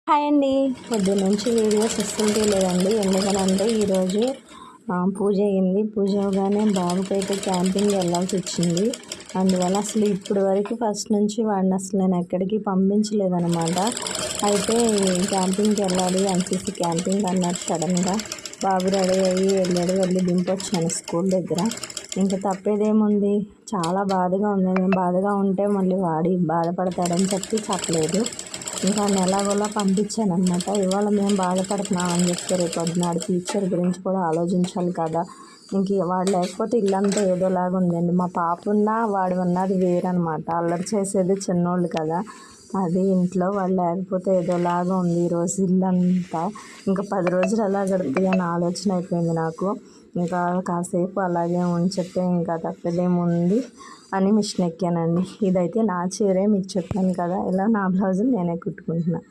Hi అండి. పొద్దున్నుంచి videos వస్తుంటే లేదండి. ఎందుకనంటే ఈరోజు పూజ అయింది. పూజ అవగానే బాబుకైతే క్యాంపింగ్ వెళ్ళాల్సి వచ్చింది. అందువల్ల అసలు ఇప్పుడు వరకు ఫస్ట్ నుంచి వాడిని అసలు నేను ఎక్కడికి పంపించలేదన్నమాట. అయితే క్యాంపింగ్కి వెళ్ళాలి, ఎన్సీసీ క్యాంపింగ్ అన్నారు సడన్గా. బాబు రెడీ అయ్యి వెళ్ళాడు. వెళ్ళి దింపొచ్చాను స్కూల్ దగ్గర. ఇంకా తప్పేదేముంది, చాలా బాధగా ఉంది. నేను బాధగా ఉంటే మళ్ళీ వాడి బాధపడతాడని చెప్పలేదు. ఇంకా ఎలాగోలా పంపించాను అనమాట. ఇవాళ మేము బాధపడుతున్నాం అని చెప్తే రేపు పొద్దునాడు ఫ్యూచర్ గురించి కూడా ఆలోచించాలి కదా. ఇంక వాడు లేకపోతే ఇల్లంతా ఏదోలాగా ఉందండి. మా పాప ఉన్నా వాడు ఉన్నది వేరనమాట. అల్లరి చేసేది చిన్నోళ్ళు కదా, అది ఇంట్లో వాడు లేకపోతే ఏదోలాగా ఉంది ఈరోజు ఇల్లంతా. ఇంకా 10 రోజులు ఎలా గడుపుతాయి అని ఆలోచన అయిపోయింది నాకు. ఇంకా కాసేపు అలాగే ఉంచితే ఇంకా తప్పేదేముంది అని మిషన్ ఎక్కానండి. ఇదైతే నా చీరే, మీకు చెప్పాను కదా, ఇలా నా బ్లౌజులు నేనే కుట్టుకుంటున్నాను.